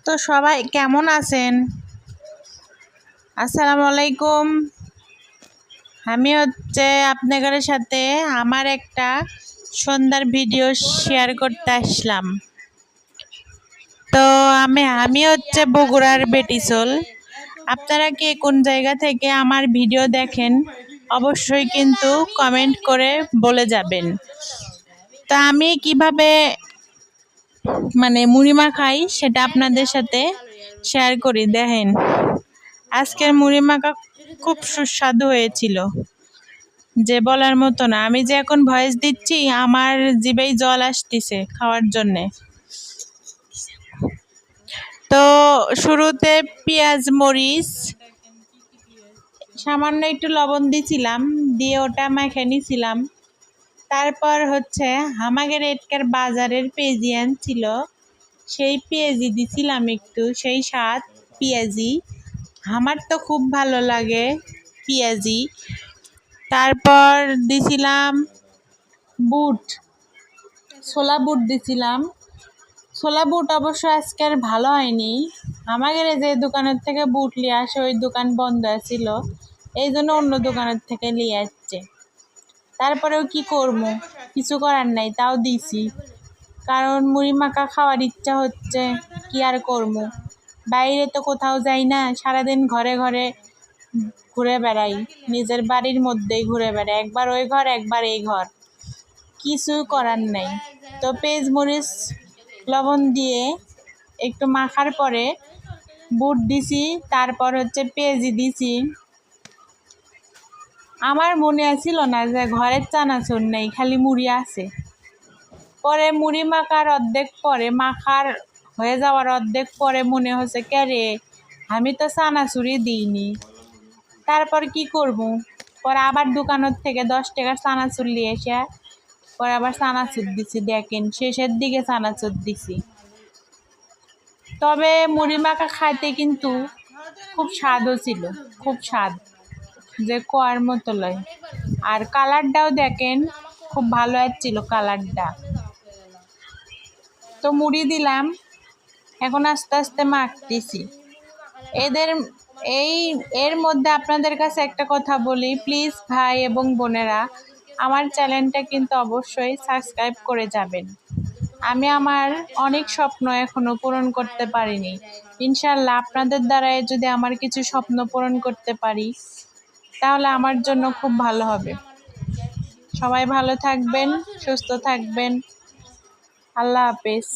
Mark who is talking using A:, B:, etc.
A: তো সবাই কেমন আছেন? আসসালামু আলাইকুম। আমি আপনাদের সাথে আমার একটা সন্ধ্যার ভিডিও শেয়ার করতে আসলাম। তো আমি বগুড়ার বেটিসোল। আপনারা কে কোন জায়গা থেকে আমার ভিডিও দেখেন অবশ্যই কিন্তু কমেন্ট করে বলে যাবেন। তা আমি কিভাবে মুড়ি মাখাই সেটা আপনাদের সাথে শেয়ার করি। দেখেন, আজকের মুড়ি মাখা খুব সুস্বাদু হয়েছিল, যে বলার মতো না। আমি যে এখন ভয়েস দিচ্ছি আমার জিভেই জল আসতেছে খাওয়ার জন্যে। তো শুরুতে পেঁয়াজ মরিচ সামান্য একটু লবণ দিছিলাম, দিয়ে ওটা মাখে নিছিলাম। তারপর আমাদের এটকার বাজারের পেঁয়াজি আনছিল, সেই পেঁয়াজি দিছিলাম একটু, সেই স্বাদ পেঁয়াজি। আমার তো খুব ভালো লাগে পেঁয়াজি। তারপর দিছিলাম বুট, ছোলা বুট দিছিলাম। ছোলা বুট অবশ্য আজকে আর ভালো হয়নি। আমাদের যে দোকানের থেকে বুট নিয়ে আসে ওই দোকান বন্ধ ছিল, এই জন্য অন্য দোকানের থেকে নিয়ে আসছে। তারপরেও কি করবো, কিছু করার নাই, তাও দিছি। কারণ মুড়ি মাখা খাওয়ার ইচ্ছা হচ্ছে, কি আর করবো। বাইরে তো কোথাও যাই না, সারাদিন ঘরে ঘরে ঘুরে বেড়াই, নিজের বাড়ির মধ্যেই ঘুরে বেড়াই, একবার ওই ঘর একবার এই ঘর, কিছু করার নাই। তো পেঁয়াজ মরিচ লবণ দিয়ে একটু মাখার পরে বুট দিছি, তারপর পেঁয়াজি দিছি। আমার মনে আছিল না যে ঘরের চানাচুর নেই, খালি মুড়ি আছে। পরে মুড়ি মাখার অর্ধেক পরে, মাখার হয়ে যাওয়ার অর্ধেক পরে মনে হচ্ছে কে রে, আমি তো চানাচুরই দিইনি। তারপর কি করব, পরে আবার দোকানের থেকে 10 টাকার চানাচুর নিয়ে এসে পরে আবার চানাচুর দিছি। দেখেন, শেষের দিকে চানাচুর দিছি। তবে মুড়ি মাখা খাইতে কিন্তু খুব স্বাদও ছিল, খুব স্বাদ, যে কোয়ার মতো লয়। আর কালারটাও দেখেন খুব ভালো আসছিল কালারটা। তো মুড়ি দিলাম, এখন আস্তে আস্তে মাখতেছি। এর মধ্যে আপনাদের কাছে একটা কথা বলি, প্লিজ ভাই এবং বোনেরা, আমার চ্যানেলটা কিন্তু অবশ্যই সাবস্ক্রাইব করে যাবেন। আমি আমার অনেক স্বপ্ন এখনো পূরণ করতে পারিনি। ইনশাল্লাহ আপনাদের দ্বারাই যদি আমার কিছু স্বপ্ন পূরণ করতে পারি তাহলে আমার জন্য খুব ভালো হবে। সবাই ভালো থাকবেন, সুস্থ থাকবেন। আল্লাহ হাফেজ।